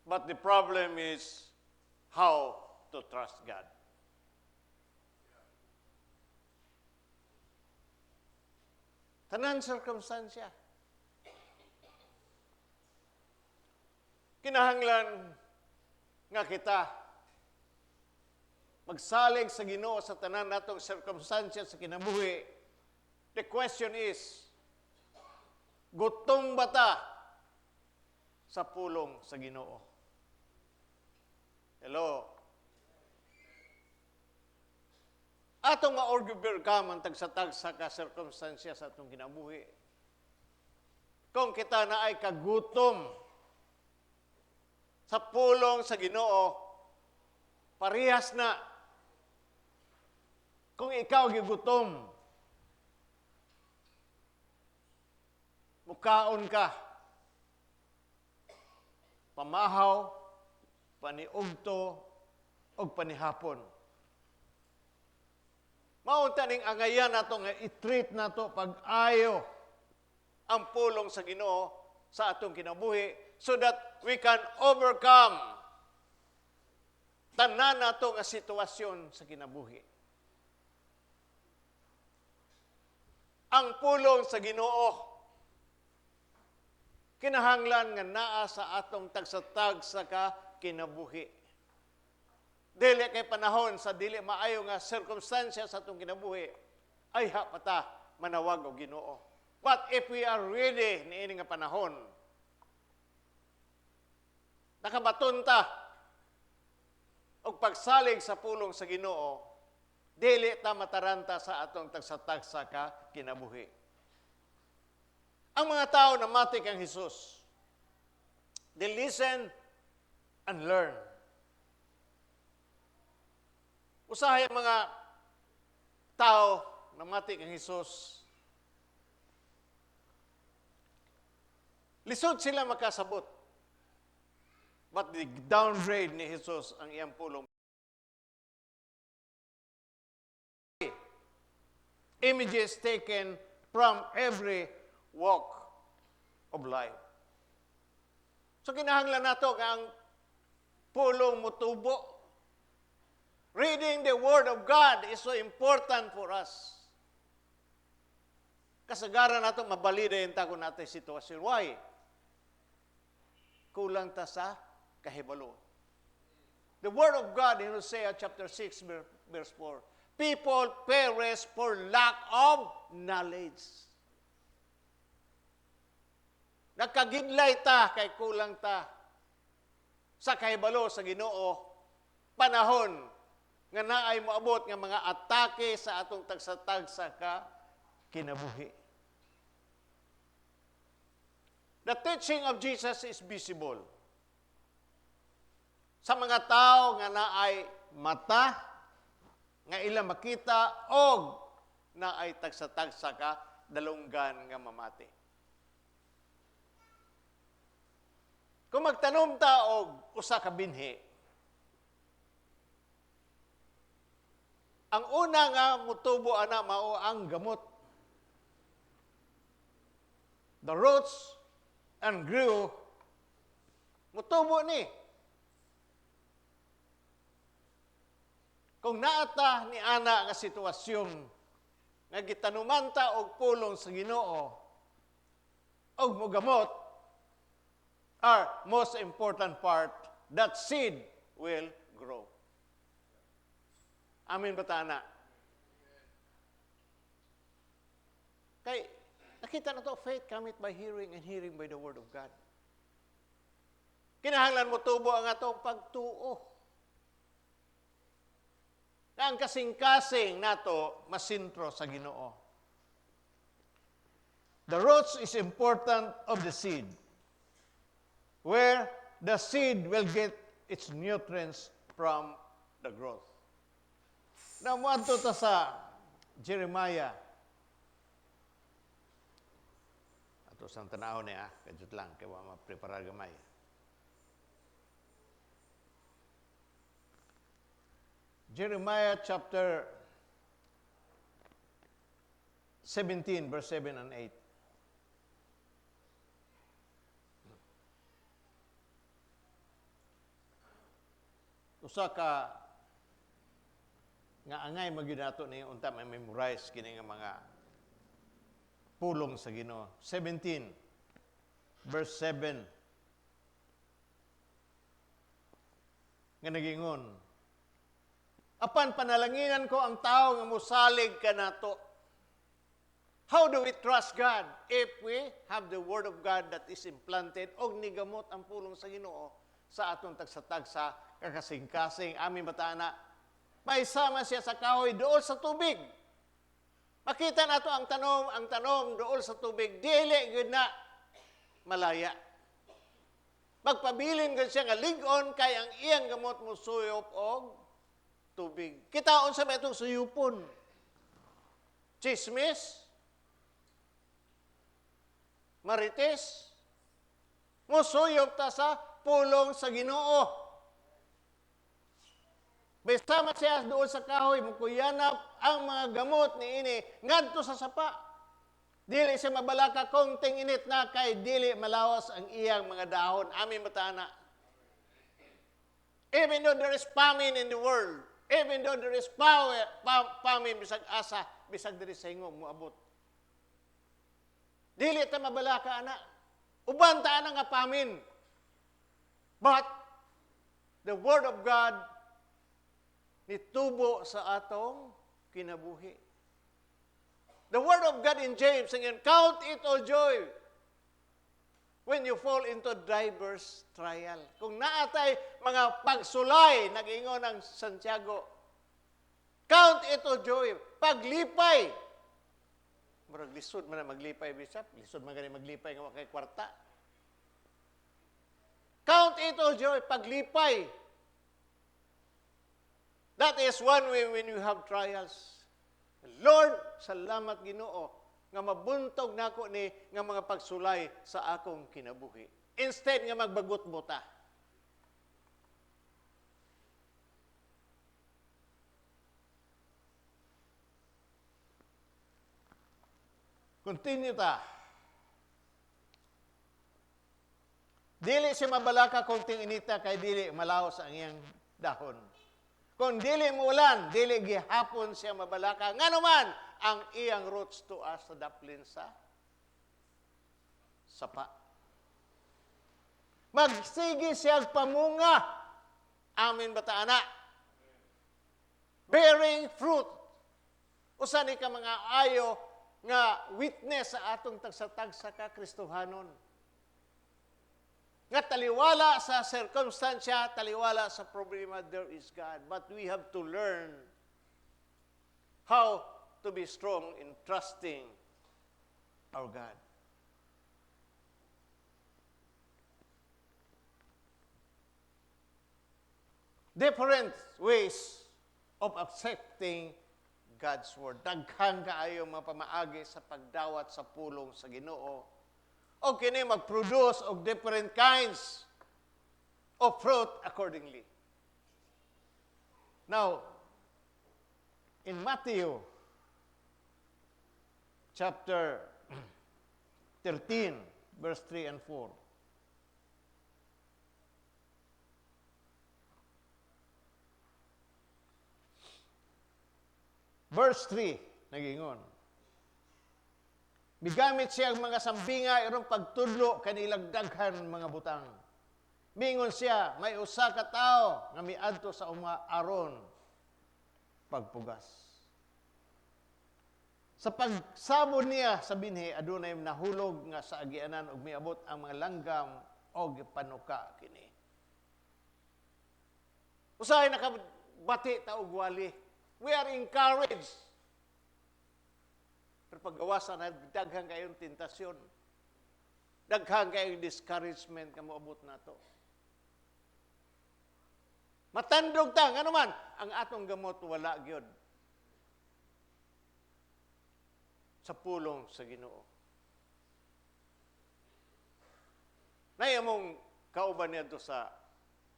But the problem is how to trust God. Tanan circumstansya. Kinahanglan nga kita magsalig sa Ginoo sa tanan natong circumstansya sa kinabuhi. The question is, gutom ba ta sa pulong sa Ginoo? Hello? Atong ma-overcome ang tagsa-tagsa ka circumstansya sa atong kinabuhi. Kung kita na ay kagutom sa pulong sa Ginoo, parehas na. Kung ikaw gigutom, mukaon ka, pamahaw, paniugto, o panihapon. Maunta ning angayan nato nga i-treat nato pag-ayo ang pulong sa Ginoo sa atong kinabuhi so that we can overcome tanan nato nga sitwasyon sa kinabuhi. Ang pulong sa Ginoo kinahanglan nga naa sa atong tagsatagsa ka kinabuhi. Dili kay panahon sa dili maayo nga circumstansya sa atong kinabuhi, ay hapata manawag og Ginoo. But if we are ready niini nga panahon, nakabaton ta og pagsalig sa pulong sa Ginoo, dili ta mataranta sa atong tagsatagsa ka kinabuhi. Ang mga tao na mati kang Hesus, they listen and learn. Usahay mga tao na mati kang Hesus, lisod sila makasabot. But the downgrade ni Hesus ang iyang pulong. Images taken from every walk of life. So kinahanglan nato nga ang pulong mutubo. Reading the Word of God is so important for us. Kasagaran nato mabalida yung tago natin sitwasyon. Why? Kulang ta sa kahibalo. The Word of God in Hosea chapter 6 verse 4. People perish for lack of knowledge. Nagkagidlay ta kay kulang ta sa kahibalo sa Ginoo. Panahon nga naay moabot nga mga atake sa atong tagsa-tagsa ka kinabuhi. The teaching of Jesus is visible. Sa mga tao nga naay mata, nga ilang makita, og naay tagsa-tagsa ka, dalunggan nga mamati. Kung magtanom ta og usa ka binhi, ang una nga mutubo ana mao ang gamot. The roots and grew mutubo ni. Kung naata ni ana nga sitwasyon nga gitanuman ta og pulong sa Ginoo og mogamot, our most important part, that seed will grow. Amin ba tana? Kay, nakita na to, faith cometh by hearing and hearing by the Word of God. Kinahanglan mo tubo ang atong pagtuo. Na ang kasing-kasing nato masintro sa Ginoo. The roots is important of the seed, where the seed will get its nutrients from the growth. Namuadto ta sa Jeremiah. Ato sang tanaw niya, kadjut lang, kaya ma-prepare gamay. Jeremiah chapter 17, verse 7 and 8. usa ka nga angay magyunato ni unta may memorize kini nga mga pulong sa Ginoo. 17 verse 7 nga nagingon, apan panalanginan ko ang tao nga mosalig kanato. How do we trust God if we have the Word of God that is implanted og nigamot ang pulong sa Ginoo sa atong tagsa-tagsa kakasing-kasing aming batana? May sama siya sa kahoy dool sa tubig. Makita nato ang tanom dool sa tubig, dili gud na malaya. Magpabilin gud siya nga lig-on kay ang iyang gamot mo suyop og tubig. Kitaon sa itong suyupon. Chismis, marites, musuyop ta sa pulong sa Ginoo. Besama siya doon sa kahoy, mukuyanap ang mga gamot ni ini ngadto sa sapa. Dili siya mabalaka konting init na kay dili malawas ang iyang mga dahon. Amin batana. Even though there is famine in the world, even though there is famine bisag asa, bisag diri sa ingong moabot. Dili ta mabalaka ana. Uban ta ana nga famine. But the Word of God nitubo sa atong kinabuhi. The Word of God in James, saying, count it all joy when you fall into diverse trial. Kung naatay mga pagsulay, nag-ingon ang Santiago, count it all joy. Paglipay. Marag lisod man na maglipay, Bishop. Lisod man gani maglipay nga wakay kwarta. Count it all joy. Paglipay. That is one way when you have trials. Lord, salamat Ginoo nga mabuntog nako ni nga mga pagsulay sa akong kinabuhi. Instead nga magbagot buta. Continue ta. Dili siya mabalaka konting inita kay dili malaos ang iyang dahon. Kung dili muulan, dili gihapon siya mabalaka. Nga naman, ang iyang roots to us sa daplin sa sapa. Magsige siya pamunga. Amin bataana. Bearing fruit. Usa ni ka mga ayo nga witness sa atong tagsa-tagsa ka Kristohanon. Nga taliwala sa circumstansya, taliwala sa problema, there is God. But we have to learn how to be strong in trusting our God. Different ways of accepting God's Word. Daghang kaayo mga pamaagi sa pagdawat sa pulong sa Ginoo. O kini mag-produce of different kinds of fruit accordingly. Now, in Matthew chapter 13, verse 3 and 4, verse 3, nagingon, migamit siya ang mga sambinga irong pagtudlo kanilang daghan mga butang. Mingon siya, may usa ka tao nga miadto sa aron pagpugas. Sa pagsabon niya sa binhi, adunay nahulog nga sa agianan ug miabot ang mga langgam og panuka kini. Usahay nakabati ta og wali. We are encouraged. Pero paggawasan na daghang kayong tentasyon. Daghang kayong discouragement nga moabot nato. Matandog ta, nga naman, ang atong gamot wala gyud sa pulong sa Ginoo. Nayamong kauban niya to sa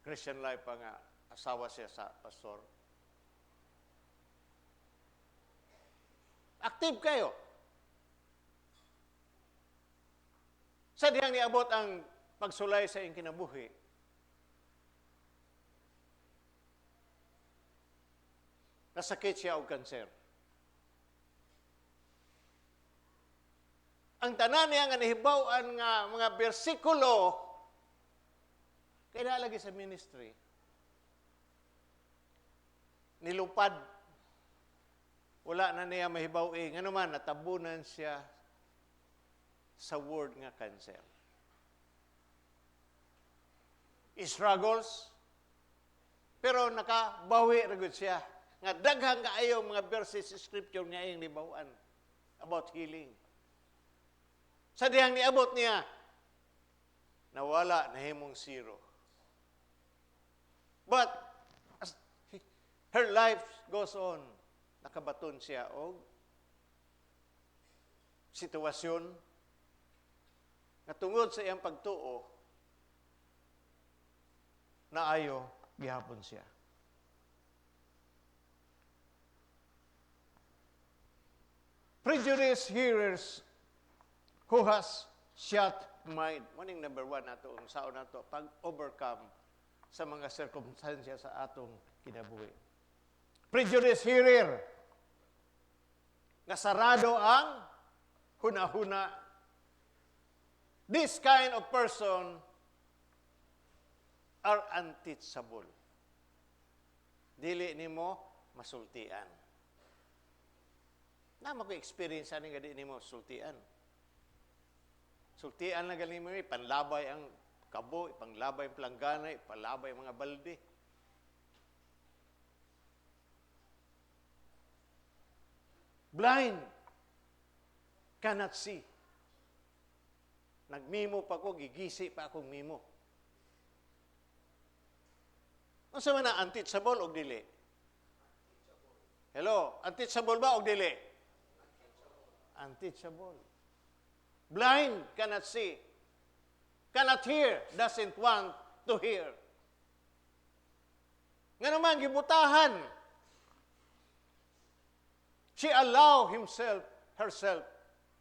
Christian life pa nga asawa siya sa pastor. Active kayo. Sa dihang niabot ang pagsulay sa iyong kinabuhi, nasakit siya og kanser. Ang tanan niya nga nahibaw-an nga mga bersikulo kaya lagi sa ministry nilupad. Wala na niya mahibaw nga naman natabunan siya sa word nga cancer. Struggles, pero nakabawi ra gud siya. Nga daghang kaayo mga verses sa scripture niya yung libawan about healing. Sa dihang niabot niya, nawala na himong zero. But as her life goes on, nakabaton siya og sitwasyon nga tungod sa iyang pagtuo naayo gihapon siya. Prejudice hearers who has shut mind. Morning number 1 nato ang sao nato pag-overcome sa mga circumstansya sa atong kinabuhi. Prejudice hearer nga sarado ang hunahuna. This kind of person are unteachable. Dili nimo masultian. Na mako-experience ani nga di nimo sultian. Sultian na galing mo, panlabay ang kabo, panglabay ang planggana, panlabay ang mga balde. Blind, cannot see. Nagmimo pa ko, gigisi pa akong mimo. Ano sa man na, unteachable o dili? Hello, unteachable ba o dili? Unteachable. Blind, cannot see. Cannot hear, doesn't want to hear. Nga naman, gibutahan. She allow herself,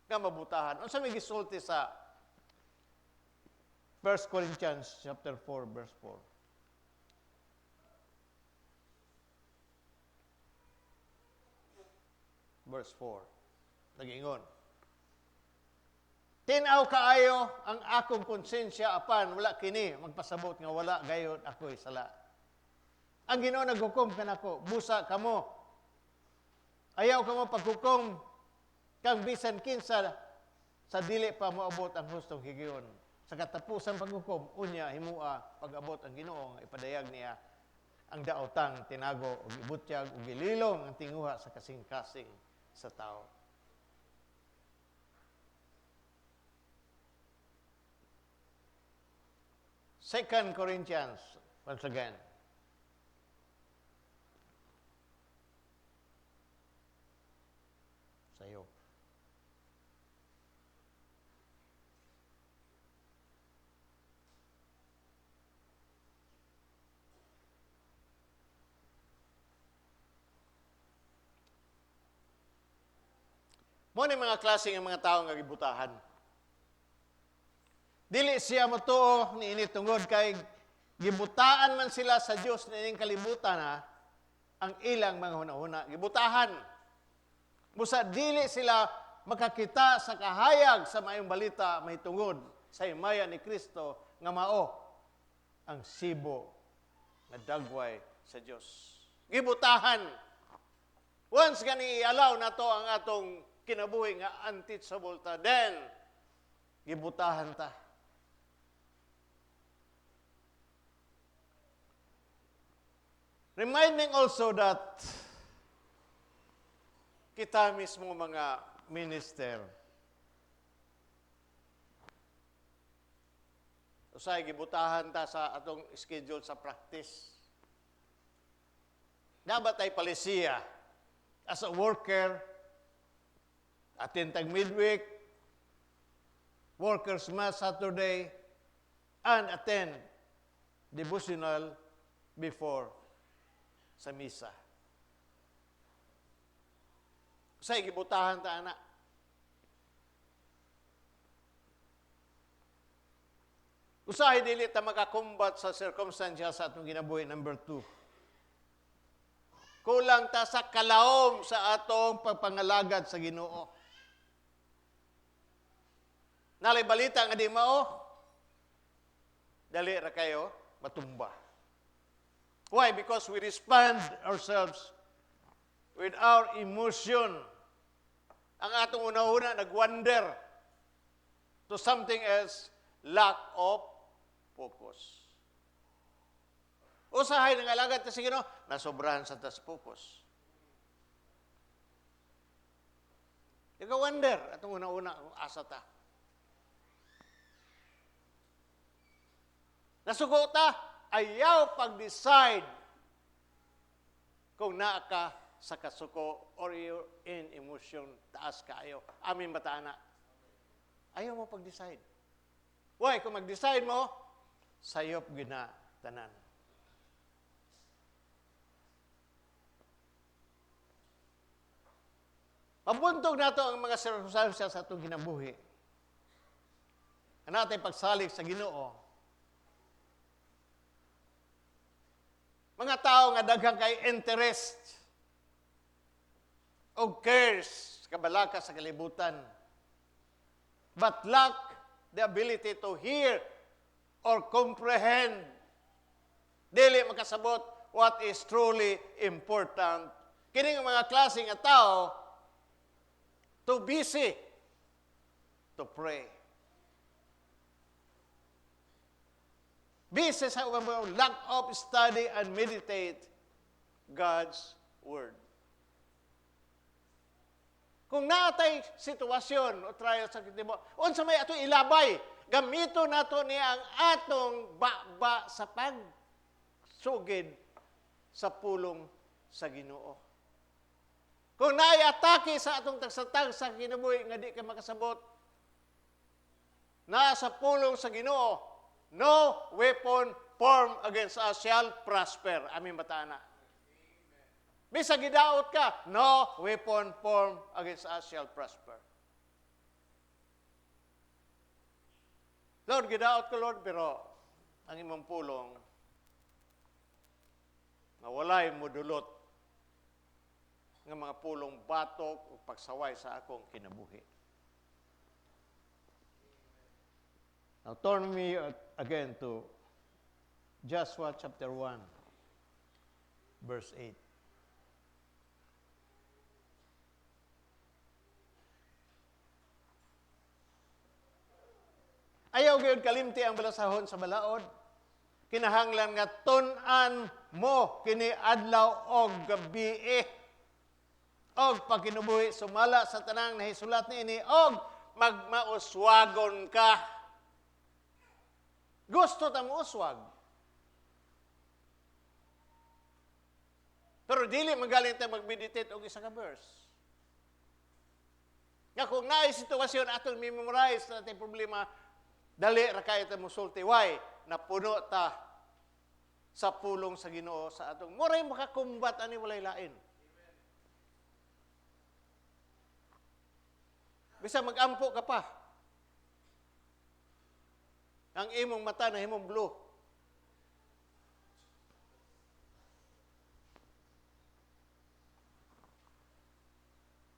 nga mabutahan. Ano sa may gisulti sa 1 Corinthians chapter 4, verse 4? Verse 4. Nag-ingon. Tinaw kaayo ang akong konsensya apan wala kini magpasabot nga wala gayud ako'y sala. Ang Ginoo naghukom kanako, busa kamo. Ayaw kamo paghukom kang bisan kinsa sa dili pa moabot ang hustong higayon. Sa katapusan paghukom unya himua pag-abot ang Ginoo nga ipadayag niya ang daotang tinago ug ibutyag ug gililong ang tinguha sa kasing-kasing sa tao. Second Corinthians, once again. Sa'yo. Mo ni mga klaseng ang mga tao nga gibutahan. Dili siya motuo niini tungod kay gibutaan man sila sa Dios niining kalibutan ang ilang mga hunahuna gibutahan. Busa dili sila makakita sa kahayag sa maayong balita may tungod sa himaya ni Kristo nga mao ang sibo nga dagway sa Dios. Gibutahan. Once gani i-allow nato ang atong kinabuhi nga unteachable ta, then gibutahan ta. Reminding also that kita mismo mga minister, usay gibutahan ta sa atong schedule sa practice. Dapat ay palisiya as a worker, attend tag midweek, workers mass Saturday, and attend devotional before sa misa. Usay gibutahan ta ana. Usahay dili ta makakombat sa circumstances sa atong ginabuhi. Number 2. Kulang ta sa kalawom sa atong pagpangalagad sa Ginoo. Nalay balita nga di mao, dali ra kayo matumba. Why? Because we respond ourselves with our emotion. Ang atong una-una nagwander to something else, lack of focus. Usahay ng alagad ta sa Ginoo, nasobrahan sa tas focus. Nagawander atong una-una kung asa ta. Nasugo ta, ayaw pag-decide kung naa ka sa kasuko or you're in emotion, taas kaayo. Amin bataana. Ayaw mo pag-decide. Why? Kung mag-decide mo, sayop gina tanan. Pabuntog nato ang mga sirkumstansya sa atong ginabuhi. Ang natin pagsalig sa Ginoo. Mga tao nga daghang kay interest o cares kabalaka sa kalibutan, but lack the ability to hear or comprehend. Dili makasabot what is truly important. Kining mga klase nga tao too busy to pray. Busy sa lack of study and meditate God's Word. Kung naatay sitwasyon o trial sa kitibo, unsa may ato ilabay, gamito nato niya ang atong baba sa pagsugid sa pulong sa Ginoo. Kung naay atake sa atong tagsatag sa kinabuhi nga di ka makasabot, na sa pulong sa Ginoo, no weapon formed against us shall prosper. Amin batana. Bisa gidaot ka, no weapon formed against us shall prosper. Lord, gidaot ko, Lord, pero ang imong pulong, nawalay mo dulot ng mga pulong batok o pagsaway sa akong kinabuhi. Now turn me again to Joshua chapter 1, verse 8. Ayaw gyud kalimti ang balasahon sa balaod. Kinahanglan nga tun-an mo kini adlaw og gabi og pagkinubuhi sumala sa tanang nahisulat niini og magmauswagon ka. Gusto ta mo uswag. Pero dili magaling ta mag-meditate og isa ka verse. Nga kung naay sitwasyon atong memorize na natin problema, dali ra kayo ta musulti. Why? Napuno ta sa pulong sa Ginoo sa atong moray makakumbat ani walay lain. Bisa mag-ampo ka pa. Ang imong mata na himong blue.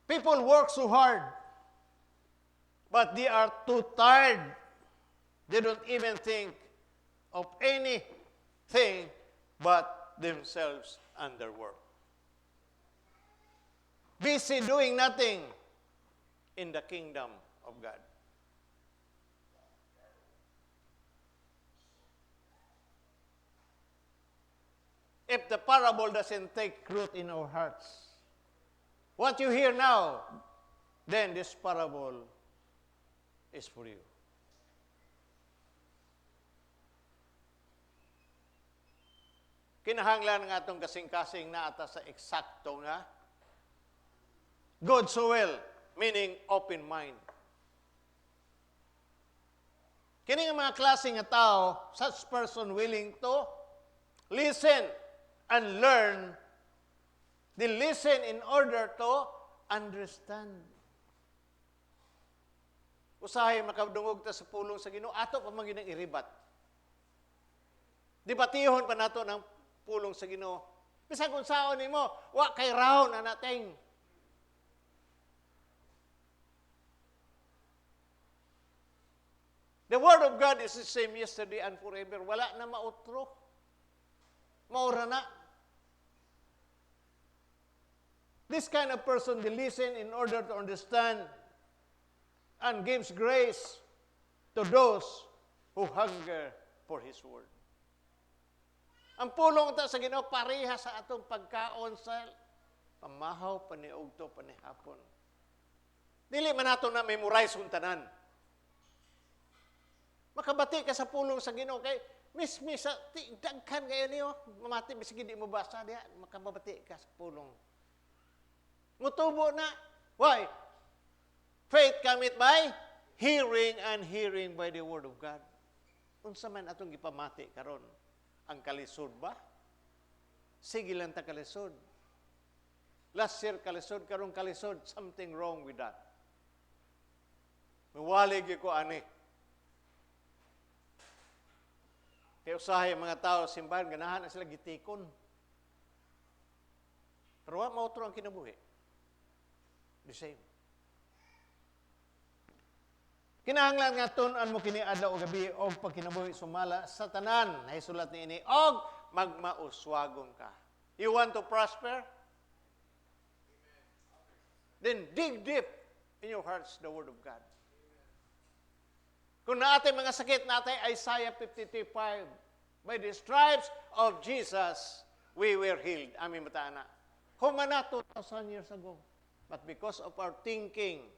People work so hard, but they are too tired. They don't even think of anything but themselves and their work. Busy doing nothing in the kingdom of God. If the parable doesn't take root in our hearts, what you hear now, then this parable is for you. Kinahanglan nga itong kasing-kasing na ata sa eksakto nga good soil, meaning open mind. Kini nga mga klaseng nga tao, such person willing to listen and learn. They listen in order to understand. Usahay makadungog ta sa pulong sa Ginoo, ato pa man ginang iribat. Debatihon pa nato ng pulong sa Ginoo. Bisag kung saon nimo, wa kay round na nating. The Word of God is the same yesterday and forever. Wala na mautro. Maura na. This kind of person will listen in order to understand and gives grace to those who hunger for His Word. Ang pulong ta sa Ginoo pareha sa atong pagkaon sa pamahaw, paniugto, panihapon. Dili man nato na memorize yung tanan. Makabati ka sa pulong sa Ginoo kay mismis sa daghan kayo niyo, mamati bisig di mo basa diha, makabati ka sa pulong. Mutubo na. Why? Faith cometh by hearing, and hearing by the Word of God. Unsa man atong gipamati karon? Ang kalisod ba? Sige lang ta kalisod. Last year kalisod, karong kalisod, something wrong with that. Mawalig ko ani. Kaya usahay ang mga tao sa simbahan, ganahan na sila gitikon. Pero wa mautro ang kinabuhi. The same. Kinahanglan nga tun-an mo kini adlaw o gabi og pagkinabuhi sumala sa tanan na isulat niini og magmauswagon ka. You want to prosper? Then dig deep in your hearts the Word of God. Kung naatay mga sakit natin, Isaiah 53:5, by the stripes of Jesus, we were healed. Amin matana. Humana 2,000 years ago. But because of our thinking,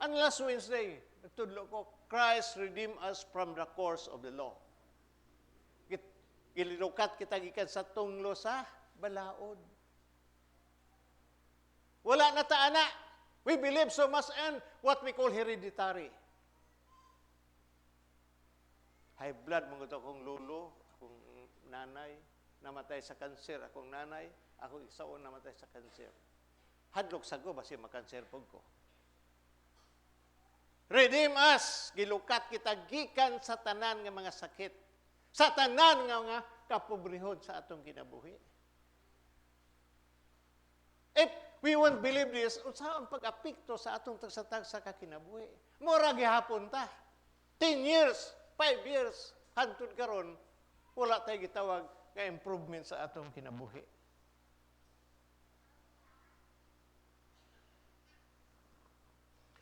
and last Wednesday, nagtudlo ko, Christ redeemed us from the curse of the law. Gilinukat kita gikan sa tunglo sa balaod. Wala na taana. We believe so much in what we call hereditary. High blood, mga ito akong lolo, akong nanay, namatay sa kanser, akong nanay, akong isaon namatay sa kanser. Hadlok sa ko, basi makanser po ko. Redeem us, gilukat kita gikan sa tanan nga mga sakit, sa tanan nga mga kapobrehon sa atong kinabuhi. If we won't believe this, unsa ang pag-apekto sa atong tagsatag sa kakinabuhi? Mura gihapon ta. 10 years, 5 years, hantod karon, wala tayo gitawag nga improvement sa atong kinabuhi.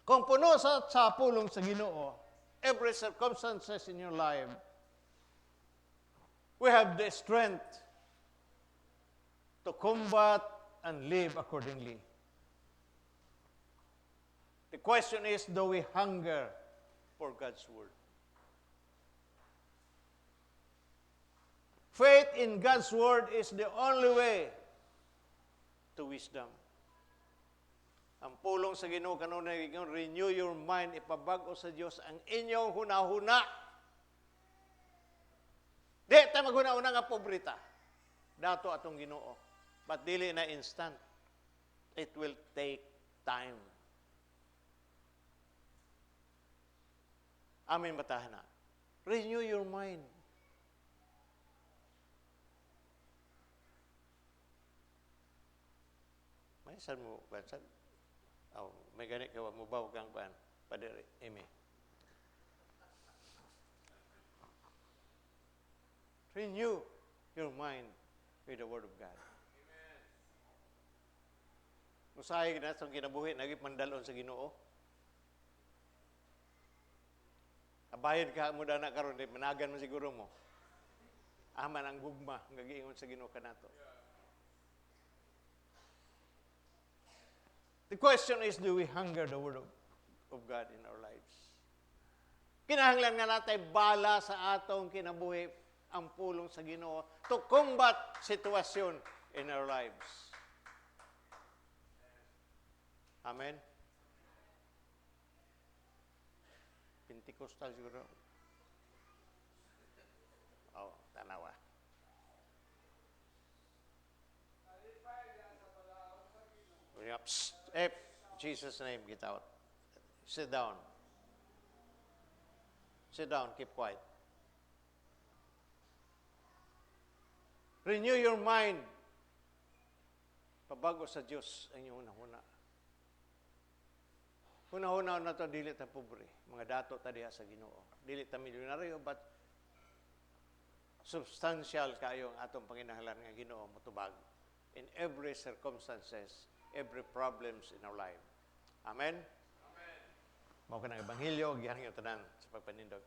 Kung puno sa pulong sa Ginoo, every circumstances in your life, we have the strength to combat and live accordingly. The question is, do we hunger for God's Word? Faith in God's Word is the only way to wisdom. Ang pulong sa Ginoo kanunay renew your mind, ipabag-o sa Dios ang inyong hunahuna. Di ta maghuna-una nga pobreta. Dato atong Ginoo. But dili na instant. It will take time. Amin batahana. Renew your mind. May saan mo, saan? Oh, may ganit ka, mo bawa kang paan. Padere, eme. Renew your mind with the Word of God. Usahay na sa kinabuhi, naging mandalon sa Ginoo. Abayad ka mo na karon, managan mo siguro mo. Aman ang gugma, ngagiingon sa Ginoo kanato. The question is, do we hunger the Word of God in our lives? Kinahanglan nga natin bala sa atong kinabuhi ang pulong sa Ginoo to combat situation in our lives. Amen? Pentecostal siguro. Oh, tanawa. If Jesus' name, get out. Sit down. Sit down, keep quiet. Renew your mind. Pabago sa Diyos ang iyong unahuna. Hunahuna na ito, dili ta pobre. Mga dato ta diha sa Ginoo. Dili ta milyonaryo, but substantial kayo ang atong panginahanglan nga Ginoo motubag in every circumstances, every problems in our life. Amen? Amen. Mao ka ng Ebanghelyo, giyan ang tanan sa pagpanindog.